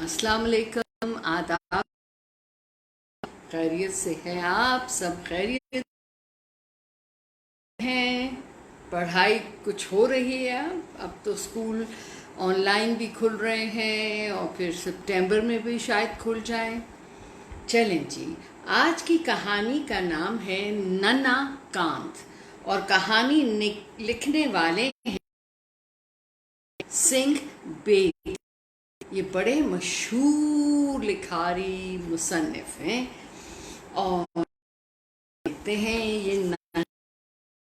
अस्सलाम वालेकुम, आदाब। खैरियत से हैं आप सब? खैरियत हैं? पढ़ाई कुछ हो रही है? अब तो स्कूल ऑनलाइन भी खुल रहे हैं और फिर सितंबर में भी शायद खुल जाएं। चलें जी, आज की कहानी का नाम है नन्ना कांत और कहानी लिखने वाले हैं सिंह बेग। ये बड़े मशहूर लिखारी मुसन्निफ हैं और देखते हैं ये नानी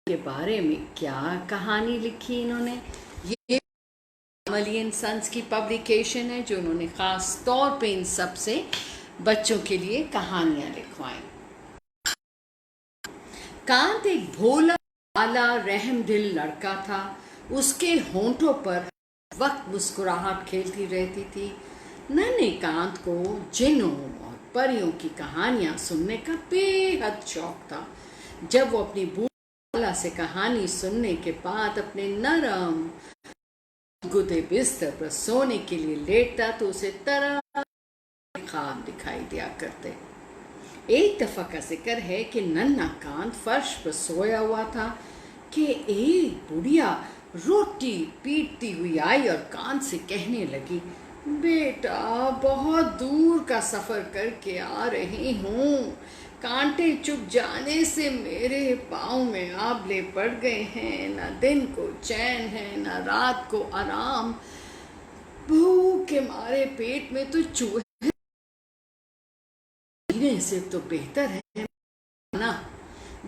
के बारे में क्या कहानी लिखी इन्होंने। ये मलियन सन्स की पब्लिकेशन है जो उन्होंने ख़ास तौर पे इन सब से बच्चों के लिए कहानियाँ लिखवाई। कांत एक भोला वाला रहमदिल लड़का था। उसके होंठों पर वक्त मुस्कुराहट खेलती रहती थी। नन्हे कांत को जिन्नों और परियों की कहानियां सुनने का बेहद शौक था। जब वो अपनी बूढ़ी से कहानी सुनने के बाद अपने नरम गुदे बिस्तर पर सोने के लिए लेटता तो उसे तरह ख्वाब दिखाई दिया करते। एक दफा का जिक्र है कि नन्हा कांत फर्श पर सोया हुआ था कि एक बुढ़िया रोटी पीटती हुई आई और कांत से कहने लगी, बेटा बहुत दूर का सफर करके आ रही हूँ। कांटे चुभ जाने से मेरे पाँव में आबले पड़ गए हैं। न दिन को चैन है न रात को आराम। भूख के मारे पेट में तो चूहे से तो बेहतर है ना।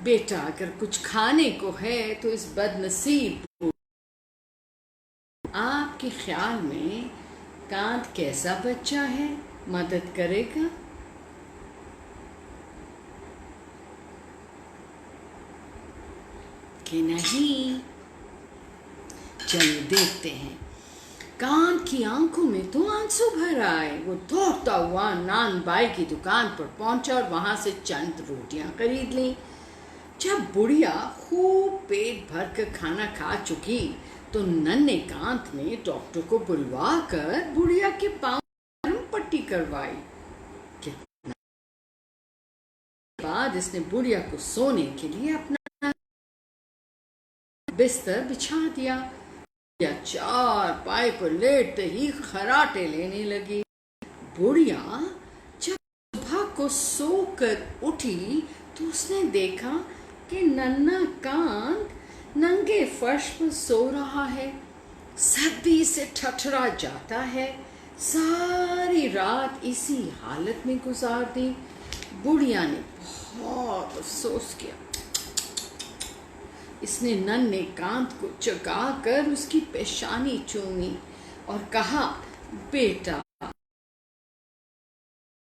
बेटा अगर कुछ खाने को है तो इस बदनसीब आपके ख्याल में कांत कैसा बच्चा है? मदद करेगा? कि नहीं? चलिए देखते हैं। कांत की आंखों में तो आंसू भर आए। वो दौड़ता हुआ नान बाई की दुकान पर पहुंचा और वहां से चंद रोटियां खरीद ली। जब बुढ़िया खूब पेट भर कर खाना खा चुकी तो नन्हे कांत ने डॉक्टर को बुलवा कर बुढ़िया के पांव में पट्टी करवाई। कितना बाद इसने बुढ़िया को सोने के लिए अपना बिस्तर बिछा दिया। या चार पाए पर लेटते ही खराटे लेने लगी। बुढ़िया जब सुबह को सोकर उठी तो उसने देखा कि नन्हा कांत नंगे फर्श पर सो रहा है। सर्दी से ठठरा जाता है। सारी रात इसी हालत में गुजार दी। बुढ़िया ने बहुत अफसोस किया। इसने नन्हे कांत को जगाकर उसकी पेशानी चूमी और कहा, बेटा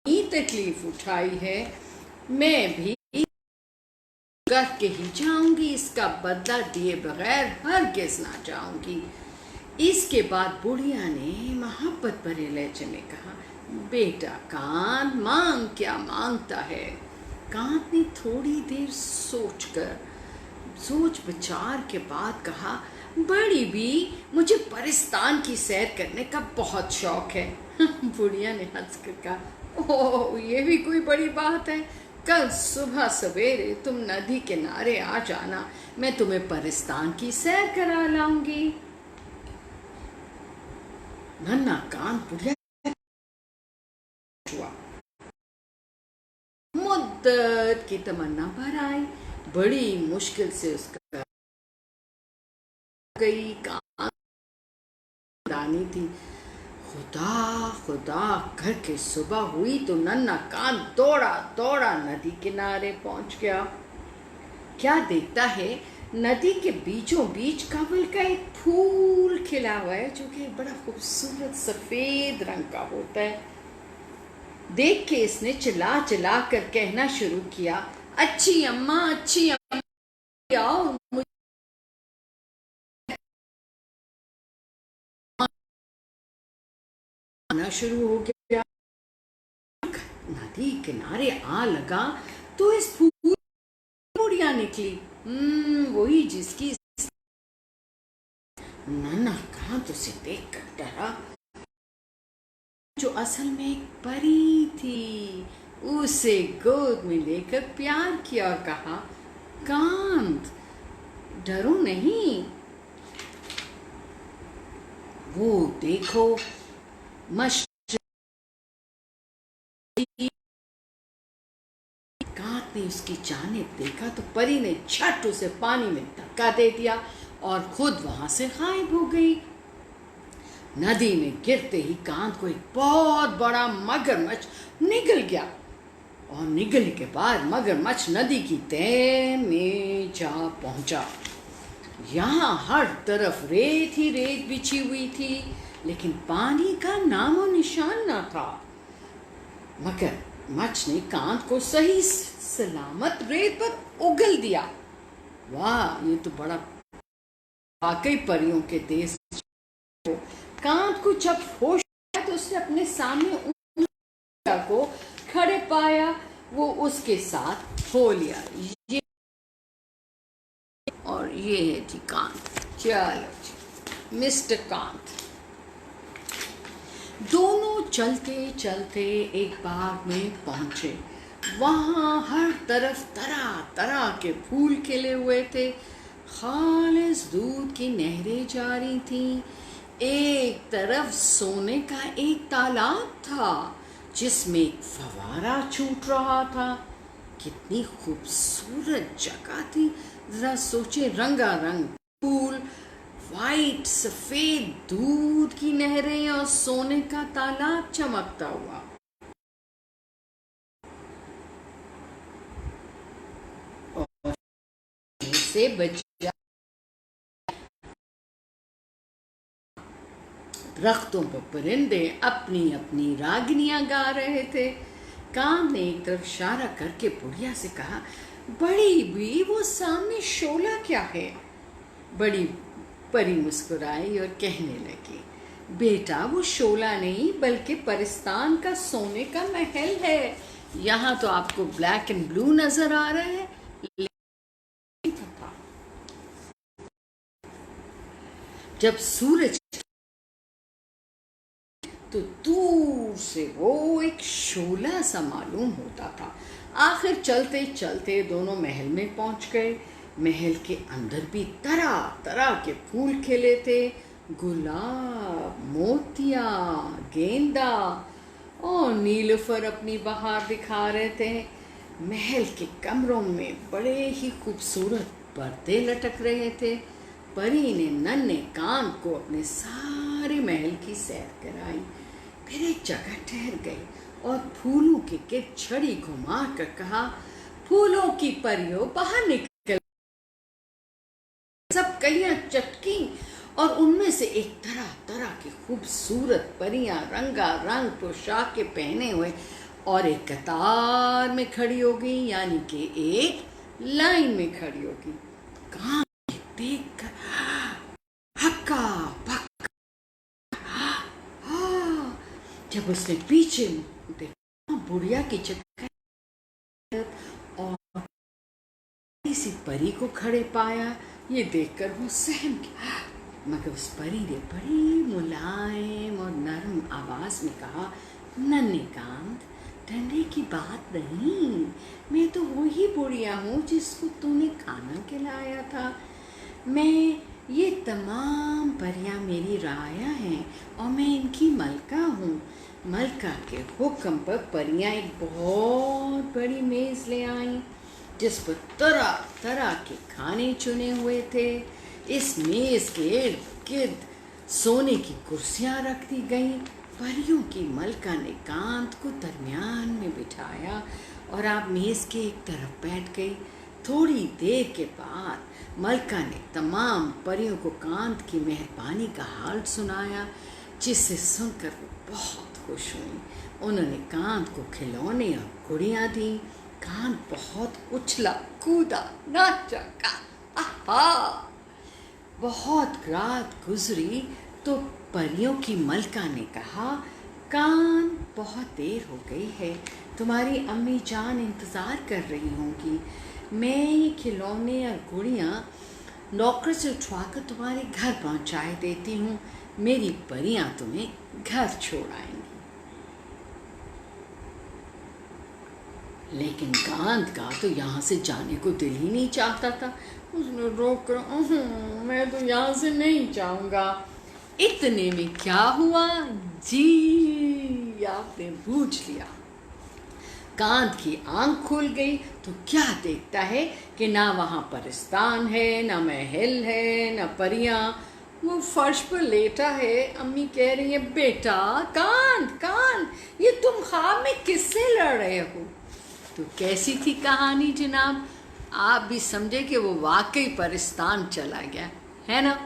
तकलीफ उठाई है, मैं भी करके ही जाऊंगी। इसका बदला दिए बगैर हरगिज़ ना जाऊंगी। इसके बाद बुढ़िया ने मोहब्बत भरे लहजे में कहा, बेटा कांत मांग क्या मांगता है? कांत ने थोड़ी देर सोच विचार के बाद कहा, बड़ी भी मुझे परिस्तान की सैर करने का बहुत शौक है। बुढ़िया ने हंसकर कहा, ओह ये भी कोई बड़ी बात है। कल सुबह सवेरे तुम नदी किनारे आ जाना, मैं तुम्हें परिस्तान की सैर करा लाऊंगी। नन्हा कांत बुढ़िया हुआ। मुद्दत की तमन्ना भर आई। बड़ी मुश्किल से उसका गई कांत थी। खुदा खुदा करके सुबह हुई तो नन्हा कांत दौड़ा दौड़ा नदी किनारे पहुंच गया। क्या देखता है, नदी के बीचों बीच कमल का एक फूल खिला हुआ है जो कि बड़ा खूबसूरत सफेद रंग का होता है। देख के इसने चिल्ला चिल्ला कर कहना शुरू किया, अच्छी अम्मा आओ। आना शुरू हो गया। नदी किनारे आ लगा तो इस फूल बुढ़िया निकली। वही जिसकी। नन्हा कांत उसे देख कर डरा। जो असल में एक परी थी, उसे गोद में लेकर प्यार किया और कहा, कांत, डरो नहीं, वो देखो मस्त। कांत ने उसकी जानिब देखा तो परी ने झट उसे पानी में धक्का दे दिया और खुद वहां से गायब हो गई। नदी में गिरते ही कांत को एक बहुत बड़ा मगरमच्छ निगल गया और निगलने के बाद मगरमच्छ नदी की तह में जा पहुंचा। यहाँ हर तरफ रेत ही रेत बिछी हुई थी, लेकिन पानी का नामो निशान न था। मगरमच्छ ने कांत को सही सलामत रेत पर उगल दिया। वाह, ये तो बड़ा वाकई परियों के देश। कांत को जब होश आया तो उसने अपने सामने ऊँचा को खड़े पाया, वो उसके साथ हो लिया। ये और ये है जी कांत। चलो जी, मिस्टर कांत। दोनों चलते चलते एक बाग में पहुंचे। वहां हर तरफ तरह तरह के फूल खिले हुए थे, खालिस दूध की नहरें जारी थीं। एक तरफ सोने का एक तालाब था जिसमें एक फवारा छूट रहा था। कितनी खूबसूरत जगह थी, जरा सोचे, रंगारंग फूल, वाइट सफेद दूध की नहरें और सोने का तालाब चमकता हुआ। और से बचा दरख्तों पर परिंदे अपनी अपनी रागनियां गा रहे थे। कांत ने एक तरफ इशारा करके बुढ़िया से कहा, बड़ी भी वो सामने शोला क्या है? बड़ी परी मुस्कुराई और कहने लगी, बेटा वो शोला नहीं बल्कि परिस्तान का सोने का महल है। यहाँ तो आपको ब्लैक एंड ब्लू नजर आ रहा है, जब सूरज तो दूर से वो एक शोला सा मालूम होता था। आखिर चलते चलते दोनों महल में पहुंच गए। महल के अंदर भी तरह तरह के फूल खिले थे, गुलाब, मोतिया, गेंदा और नीलूफर अपनी बहार दिखा रहे थे। महल के कमरों में बड़े ही खूबसूरत पर्दे लटक रहे थे। परी ने नन्हे कांत को अपने सारे महल की सैर कराई, फिर एक जगह ठहर गई और फूलों के गिर्द छड़ी घुमा कर कहा, फूलों की परियों बाहर निकल। सब कलियां चटकी और उनमें से एक तरह तरह की खूबसूरत परियां रंगारंग पोशाकें पहने हुए और एक कतार में खड़ी होगी, यानी कि एक लाइन में खड़ी होगी। कहाँ देखकर हक्का पक्का, जब उसने पीछे देखा बुढ़िया की जगह और किसी परी को खड़े पाया। ये देखकर वो सहम गया, मगर उस परी ने बड़ी मुलायम और नरम आवाज में कहा, नन्हे कांत, डरने की बात नहीं, मैं तो वही बुढ़िया हूँ जिसको तूने खाना खिलाया था। मैं ये तमाम परियां मेरी राया हैं और मैं इनकी मलका हूँ। मलका के हुक्म पर परियां एक बहुत बड़ी मेज ले आईं जिस पर तरह तरह के खाने चुने हुए थे। इस मेज के इर्द गिर्द सोने की कुर्सियां रख दी गईं। परियों की मलका ने कांत को दरमियान में बिठाया और आप मेज के एक तरफ बैठ गई। थोड़ी देर के बाद मलका ने तमाम परियों को कांत की मेहरबानी का हाल सुनाया, जिसे सुनकर वो बहुत खुश हुई। उन्होंने कांत को खिलौने और गुड़ियाँ दी। कांत बहुत उछला कूदा नाचा गा। आहा! बहुत रात गुजरी तो परियों की मलका ने कहा, कांत, बहुत देर हो गई है, तुम्हारी अम्मी जान इंतज़ार कर रही होंगी। मैं ये खिलौने और गुड़ियाँ नौकर से उठवाकर तुम्हारे घर पहुँचाए देती हूँ। मेरी परियाँ तुम्हें घर छोड़ आएंगी। लेकिन कांत का तो यहाँ से जाने को दिल ही नहीं चाहता था। उसने रोक कर मैं तो यहाँ से नहीं जाऊँगा। इतने में क्या हुआ जी, आपने बूझ लिया। कांत की आंख खुल गई तो क्या देखता है कि ना वहाँ परिस्तान है, ना महल है, ना परियां। वो फर्श पर लेटा है। अम्मी कह रही है, बेटा कांत कांत, ये तुम ख्वाब में किससे लड़ रहे हो? तो कैसी थी कहानी जनाब? आप भी समझे कि वो वाकई परिस्तान चला गया है ना।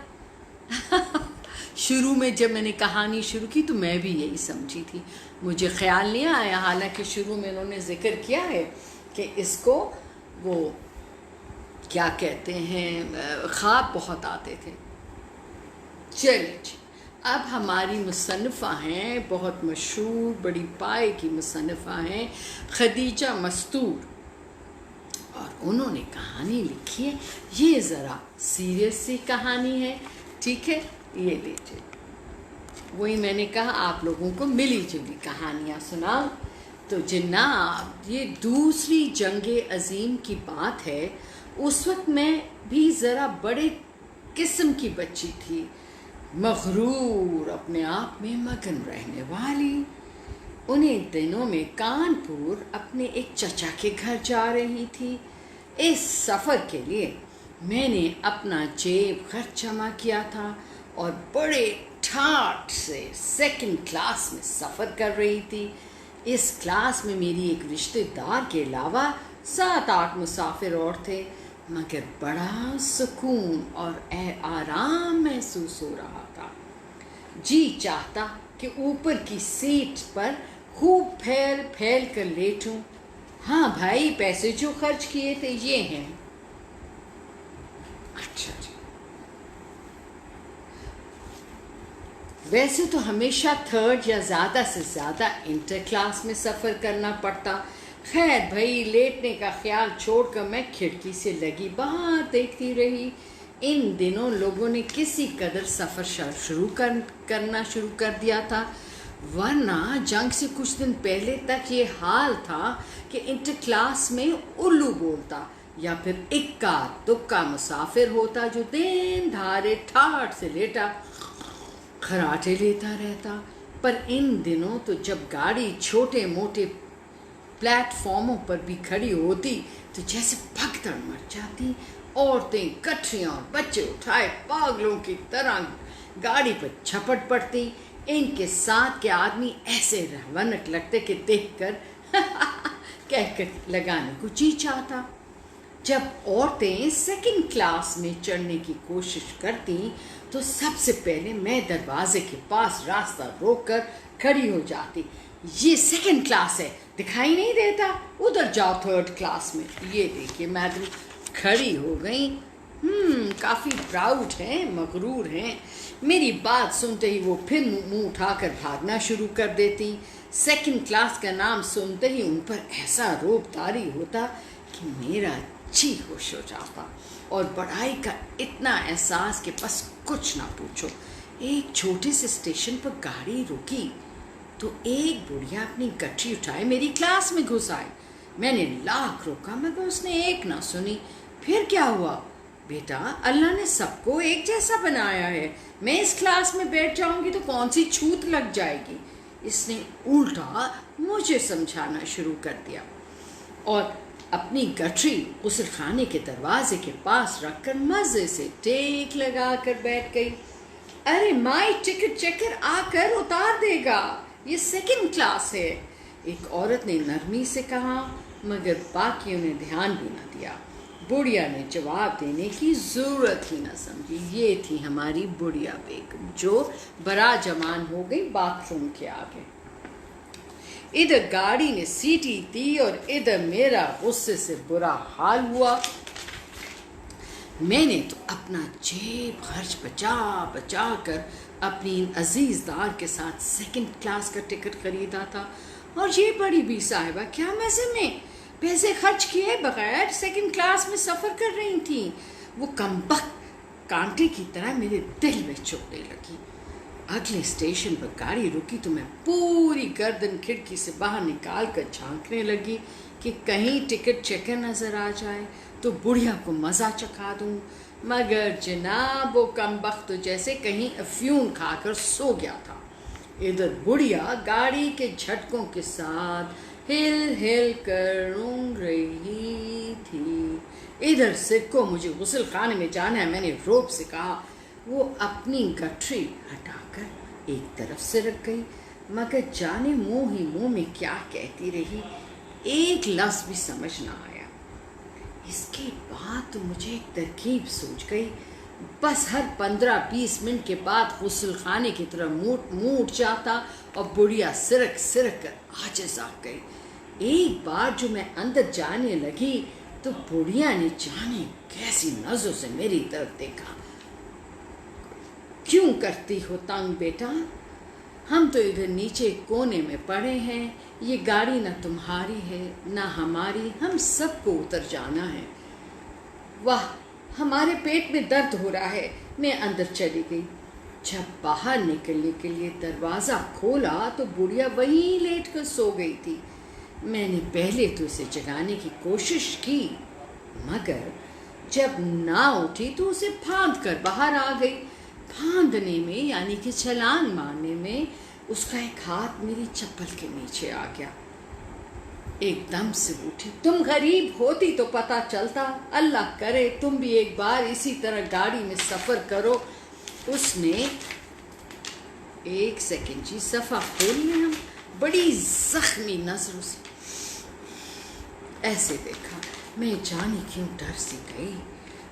शुरू में जब मैंने कहानी शुरू की तो मैं भी यही समझी थी, मुझे ख्याल नहीं आया। हालांकि शुरू में उन्होंने जिक्र किया है कि इसको वो क्या कहते हैं, ख्वाब बहुत आते थे। चलिए जी, अब हमारी मुसन्निफ़ा हैं, बहुत मशहूर बड़ी पाए की मुसन्निफ़ा हैं खदीजा मस्तूर, और उन्होंने कहानी लिखी है। ये ज़रा सीरियस सी कहानी है, ठीक है, ये लीजिए। वही मैंने कहा आप लोगों को मिली जुली कहानियाँ सुनाऊं। तो जनाब, ये दूसरी जंगे अजीम की बात है। उस वक्त मैं भी ज़रा बड़े किस्म की बच्ची थी, मगरूर, अपने आप में मगन रहने वाली। उन्हीं दिनों में कानपुर अपने एक चचा के घर जा रही थी। इस सफ़र के लिए मैंने अपना जेब खर्च जमा किया था और बड़े ठाठ से सेकंड क्लास में सफ़र कर रही थी। इस क्लास में मेरी एक रिश्तेदार के अलावा 7-8 मुसाफिर और थे, मगर बड़ा सुकून और आराम महसूस हो रहा था। जी चाहता कि ऊपर की सीट पर खूब फैल फैल कर लेटूं। हाँ भाई, पैसे जो खर्च किए थे ये हैं। अच्छा जी, वैसे तो हमेशा थर्ड या ज़्यादा से ज़्यादा इंटर क्लास में सफ़र करना पड़ता। खैर भाई, लेटने का ख्याल छोड़कर मैं खिड़की से लगी बाहर देखती रही। इन दिनों लोगों ने किसी कदर सफ़र करना शुरू कर दिया था, वरना जंग से कुछ दिन पहले तक ये हाल था कि इंटर क्लास में उल्लू बोलता या फिर इक्का दुक्का मुसाफिर होता जो दिन धारे ठाठ से लेटा खराटे लेता रहता। पर इन दिनों तो जब गाड़ी छोटे मोटे प्लेटफॉर्मों पर भी खड़ी होती तो जैसे भगदड़ मच जाती। औरतें कठरियाँ और बच्चे उठाए पागलों की तरह गाड़ी पर झपट पड़ती। इनके साथ के आदमी ऐसे रवनक लगते कि देखकर कहकर लगाने को जी चाहता। जब औरतें सेकंड क्लास में चढ़ने की कोशिश करती तो सबसे पहले मैं दरवाजे के पास रास्ता रोककर खड़ी हो जाती। ये सेकंड क्लास है, दिखाई नहीं देता, उधर जाओ थर्ड क्लास में। ये देखिए मैडम खड़ी हो गई। काफ़ी प्राउड हैं, मगरूर हैं। मेरी बात सुनते ही वो फिर मुंह उठाकर भागना शुरू कर देती। सेकंड क्लास का नाम सुनते ही उन पर ऐसा रोब तारी होता कि मेरा जी खुश हो जाता, और बड़ाई का इतना एहसास कि बस कुछ ना पूछो। एक छोटे से स्टेशन पर गाड़ी रुकी तो एक बुढ़िया अपनी गठरी उठाए मेरी क्लास में घुस आई। मैंने लाख रोका मगर उसने एक ना सुनी। फिर क्या हुआ? बेटा, अल्लाह ने सबको एक जैसा बनाया है, मैं इस क्लास में बैठ जाऊंगी तो कौन सी छूत लग जाएगी। इसने उल्टा मुझे समझाना शुरू कर दिया और अपनी गठरी गुस्ल खाने के दरवाजे के पास रखकर मजे से टेक लगा कर बैठ गई। अरे माई, टिकट चेकर आकर उतार देगा, ये सेकंड क्लास है, एक औरत ने नरमी से कहा, मगर बाकियों ने ध्यान भी न दिया। बुढ़िया ने जवाब देने की ज़रूरत ही न समझी। ये थी हमारी बुढ़िया बेगम जो बरा जमान हो गई बाथरूम के आगे। इधर गाड़ी ने सीटी दी और इधर मेरा गुस्से से बुरा हाल हुआ। मैंने तो अपना जेब खर्च बचा बचा कर अपनी अजीज़दार के साथ सेकंड क्लास का टिकट खरीदा था, और ये बड़ी भी साहिबा क्या मज़े में पैसे खर्च किए बगैर सेकंड क्लास में सफ़र कर रही थी। वो कमबख्त कांटे की तरह मेरे दिल में चुभने लगी। अगले स्टेशन पर गाड़ी रुकी तो मैं पूरी गर्दन खिड़की से बाहर निकाल कर झांकने लगी कि कहीं टिकट चेकर नजर आ जाए तो बुढ़िया को मज़ा चखा दूं। मगर जनाब वो कमबख्त तो जैसे कहीं अफ्यून खाकर सो गया था। इधर बुढ़िया गाड़ी के झटकों के साथ हिल हिल कर ऊँग रही थी। इधर सिक्को मुझे गुस्ल खाने में जाना है, मैंने रोब से कहा। वो अपनी गठरी हटाकर एक तरफ से रख गई, मगर जाने मुंह ही मुंह में क्या कहती रही, एक लफ्ज़ भी समझ ना आया। इसके बाद तो मुझे एक तरकीब सूझ गई। बस हर 15-20 मिनट के बाद गुस्ल खाने की तरह मुंह उठ जाता और बुढ़िया सिरक सिरक कर आजिज़ आ गई। एक बार जो मैं अंदर जाने लगी तो बुढ़िया ने जाने कैसी नजरों से मेरी तरफ देखा। क्यों करती हो तंग बेटा? हम तो इधर नीचे कोने में पड़े हैं, ये गाड़ी ना तुम्हारी है ना हमारी, हम सबको उतर जाना है। वाह, हमारे पेट में दर्द हो रहा है। मैं अंदर चली गई। जब बाहर निकलने के लिए दरवाज़ा खोला तो बुढ़िया वहीं लेट कर सो गई थी। मैंने पहले तो इसे जगाने की कोशिश की, मगर जब ना उठी तो उसे फांद कर बाहर आ गई। फांदने में यानी कि छलांग मारने में उसका एक हाथ मेरी चप्पल के नीचे आ गया। एकदम से उठी। तुम गरीब होती तो पता चलता, अल्लाह करे तुम भी एक बार इसी तरह गाड़ी में सफ़र करो। उसने एक सेकंड जी सफ़ा खोल लिया, बड़ी जख्मी नजरों से ऐसे देखा। मैं जाने क्यों डर सी गई।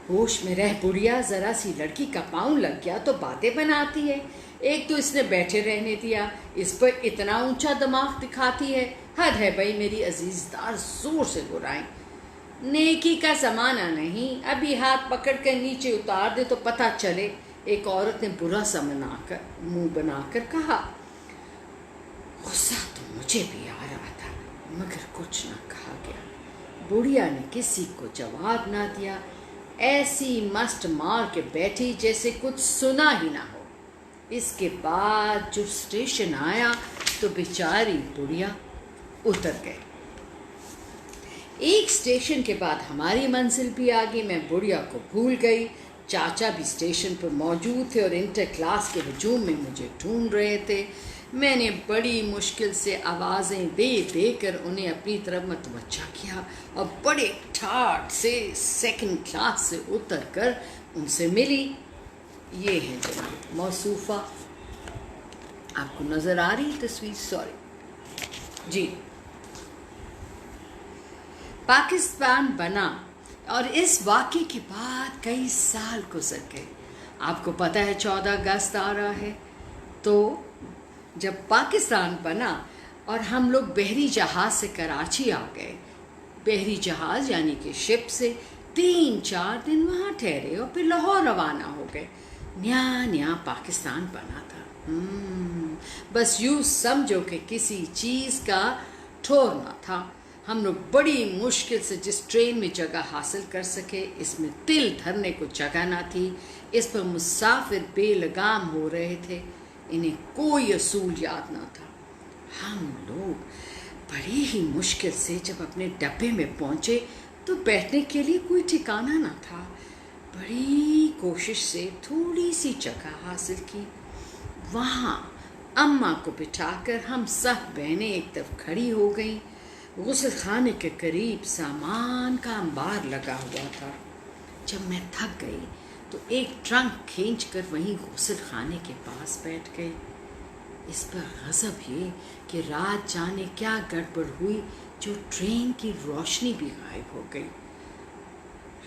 होश में रह बुढ़िया ज़रा सी लड़की का पाँव लग गया तो बातें बनाती है। एक तो इसने बैठे रहने दिया, इस पर इतना ऊंचा दिमाग दिखाती है। हद है भाई मेरी अजीजदार, जोर से बुराई। नेकी का ज़माना नहीं, अभी हाथ पकड़ कर नीचे उतार दे तो पता चले। एक औरत ने बुरा सा मुंह बनाकर कहा। गुस्सा तो मुझे भी आ रहा था, मगर कुछ ना कहा गया। बुढ़िया ने किसी को जवाब ना दिया, ऐसी मस्त मार के बैठी जैसे कुछ सुना ही ना हो। इसके बाद जो स्टेशन आया तो बेचारी बुढ़िया उतर गई। एक स्टेशन के बाद हमारी मंजिल भी आ गई। मैं बुढ़िया को भूल गई। चाचा भी स्टेशन पर मौजूद थे और इंटर क्लास के हजूम में मुझे ढूंढ रहे थे। मैंने बड़ी मुश्किल से आवाज़ें दे देकर उन्हें अपनी तरफ मतवज्जा किया और बड़े ठाठ से सेकंड क्लास से उतर कर उनसे मिली। ये है जनाब मौसूफ़ा, आपको नज़र आ रही तस्वीर? सॉरी जी। पाकिस्तान बना और इस वाक़े के बाद कई साल गुजर गए। आपको पता है 14 अगस्त आ रहा है। तो जब पाकिस्तान बना और हम लोग बहरी जहाज़ से कराची आ गए, बहरी जहाज़ यानी कि शिप से 3-4 दिन वहाँ ठहरे और फिर लाहौर रवाना हो गए। नया पाकिस्तान बना था। बस यूँ समझो कि किसी चीज़ का ठोर ना था। हम लोग बड़ी मुश्किल से जिस ट्रेन में जगह हासिल कर सके, इसमें तिल धरने को जगह ना थी। इस पर मुसाफिर बेलगाम हो रहे थे, इन्हें कोई असूल याद ना था। हम लोग बड़ी ही मुश्किल से जब अपने डब्बे में पहुँचे तो बैठने के लिए कोई ठिकाना ना था। बड़ी कोशिश से थोड़ी सी जगह हासिल की। वहाँ अम्मा को बिठाकर हम सब बहनें एक तरफ खड़ी हो गईं। गुस्ल खाने के करीब सामान का अंबार लगा हुआ था। जब मैं थक गई तो एक ट्रंक खींचकर वहीं गुस्ल खाने के पास बैठ गई। इस पर गज़ब ये कि रात जाने क्या गड़बड़ हुई जो ट्रेन की रोशनी भी गायब हो गई।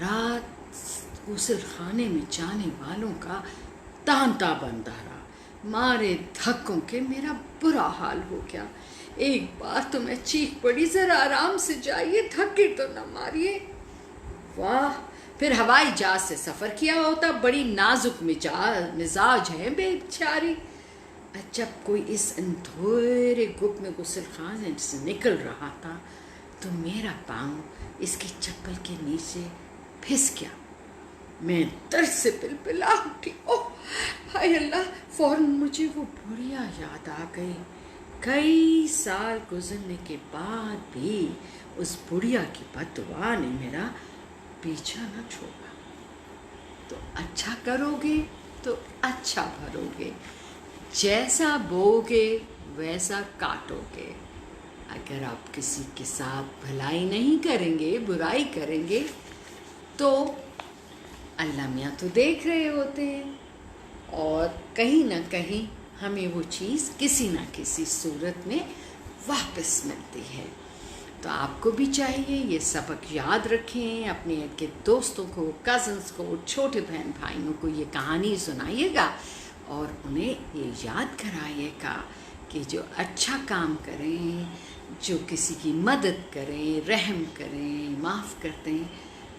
रात गुस्ल खाने में जाने वालों का तांता बंधा रहा। मारे धक्कों के मेरा बुरा हाल हो गया। एक बार तो मैं चीख पड़ी, जरा आराम से जाइए, धक्के तो न मारिए। वाह, फिर हवाई जहाज से सफ़र किया होता। बड़ी नाजुक मिजाज है बेचारी। जब कोई इस अंधेरे गुप्त में गुस्ल खाने से निकल रहा था तो मेरा पाँव इसकी चप्पल के नीचे फिस गया। मैं दर्द से पिलपिला उठी। ओह, हाय अल्लाह, फौरन मुझे वो बुढ़िया याद आ गई। कई साल गुजरने के बाद भी उस बुढ़िया की बददुआ ने मेरा पीछा न छोड़ा। तो अच्छा करोगे तो अच्छा भरोगे, जैसा बोगे वैसा काटोगे। अगर आप किसी के साथ भलाई नहीं करेंगे, बुराई करेंगे, तो अल्लाह मियाँ तो देख रहे होते हैं और कहीं ना कहीं हमें वो चीज़ किसी ना किसी सूरत में वापस मिलती है। तो आपको भी चाहिए ये सबक याद रखें, अपने के दोस्तों को, कज़न्स को, छोटे बहन भाइयों को ये कहानी सुनाइएगा और उन्हें ये याद कराइएगा कि जो अच्छा काम करें, जो किसी की मदद करें, रहम करें, माफ़ करते हैं,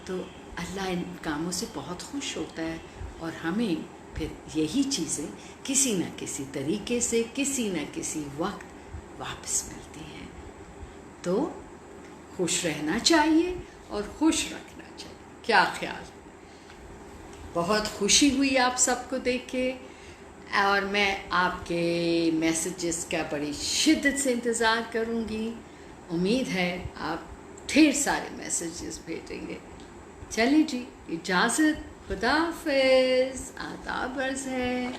तो अल्लाह इन कामों से बहुत खुश होता है और हमें फिर यही चीज़ें किसी न किसी तरीके से, किसी न किसी वक्त वापस मिलती हैं। तो खुश रहना चाहिए और खुश रखना चाहिए। क्या ख्याल? बहुत खुशी हुई आप सबको देख के और मैं आपके मैसेजेस का बड़ी शिद्दत से इंतज़ार करूँगी। उम्मीद है आप ढेर सारे मैसेजेस भेजेंगे। चलिए जी, इजाज़त, खुदा हाफ़िज़, आदाब अर्ज़ है।